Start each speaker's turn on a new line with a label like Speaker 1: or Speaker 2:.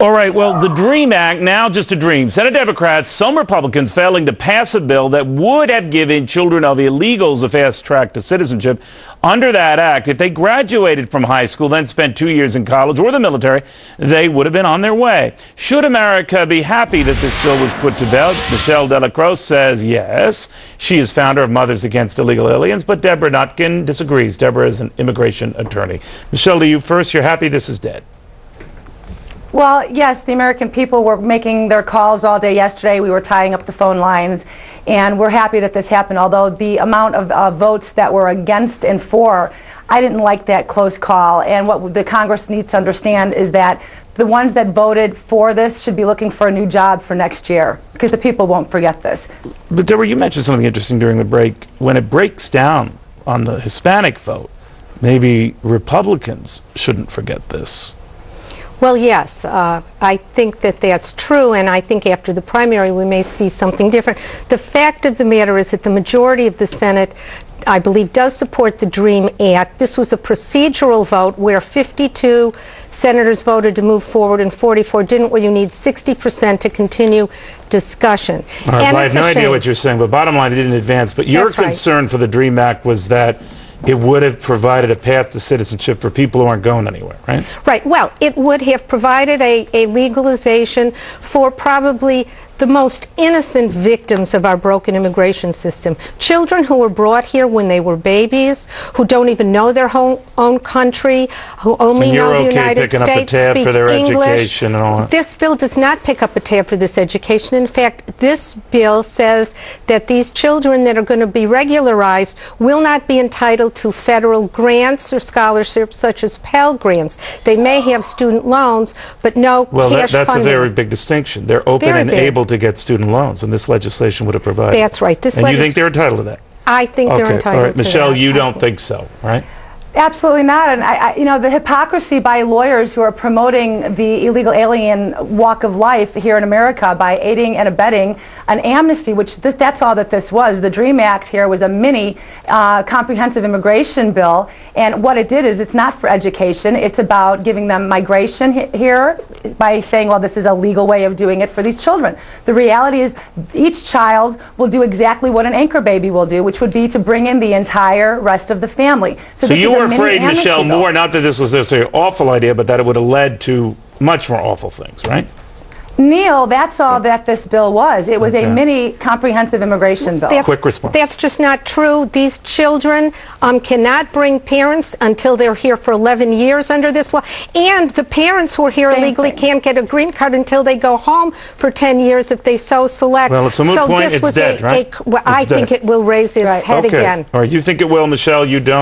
Speaker 1: All right, well, the DREAM Act, now just a dream. Senate Democrats, some Republicans failing to pass a bill that would have given children of illegals a fast track to citizenship. Under that act, if they graduated from high school, then spent 2 years in college or the military, they would have been on their way. Should America be happy that this bill was put to bed? Michelle Delacroix says yes. She is founder of Mothers Against Illegal Aliens, but Deborah Nutkin disagrees. Deborah is an immigration attorney. Michelle, to you first. You're happy this is dead?
Speaker 2: Well, yes, the American people were making their calls all day yesterday. We were tying up the phone lines, and we're happy that this happened, although the amount of votes that were against and for, I didn't like that close call. And what the Congress needs to understand is that the ones that voted for this should be looking for a new job for next year, because the people won't forget this.
Speaker 1: But Deborah, you mentioned something interesting during the break. When it breaks down on the Hispanic vote, maybe Republicans shouldn't forget this.
Speaker 3: Well, yes, I think that that's true, and I think after the primary we may see something different. The fact of the matter is that the majority of the Senate, I believe, does support the DREAM Act. This was a procedural vote where 52 senators voted to move forward and 44 didn't, where you need 60% to continue discussion.
Speaker 1: All right, well, I have no idea what you're saying, but bottom line, it didn't advance. But your concern for the DREAM Act was that it would have provided a path to citizenship for people who aren't going anywhere, right?
Speaker 3: Right. Well, it would have provided a legalization for probably the most innocent victims of our broken immigration system. Children who were brought here when they were babies, who don't even know their own country, who only know the United States, speak English.
Speaker 1: And all that.
Speaker 3: This bill does not pick up a tab for this education. In fact, this bill says that these children that are going to be regularized will not be entitled to federal grants or scholarships such as Pell Grants. They may have student loans, but no cash funding.
Speaker 1: Well, that's a very big distinction. They're open and able to get student loans, and this legislation would have provided.
Speaker 3: That's right.
Speaker 1: And you think they're entitled to that?
Speaker 3: I think they're entitled to that.
Speaker 1: All right, Michelle, you don't think so, right?
Speaker 2: Absolutely not. And you know, the hypocrisy by lawyers who are promoting the illegal alien walk of life here in America by aiding and abetting an amnesty, which that's all that this was. The DREAM Act here was a mini comprehensive immigration bill, and what it did is it's not for education. It's about giving them migration here by saying, well, this is a legal way of doing it for these children. The reality is each child will do exactly what an anchor baby will do, which would be to bring in the entire rest of the family.
Speaker 1: So you were afraid, Michelle, more not that this was necessarily an awful idea, but that it would have led to much more awful things, right?
Speaker 2: Neil, that's all that this bill was. It was a mini comprehensive immigration bill.
Speaker 1: Quick response.
Speaker 3: That's just not true. These children cannot bring parents until they're here for 11 years under this law. And the parents who are here illegally can't get a green card until they go home for 10 years if they so select.
Speaker 1: Well, it's a moot point. It's dead, right?
Speaker 3: I think it will raise its head again.
Speaker 1: All right, you think it will, Michelle. You don't.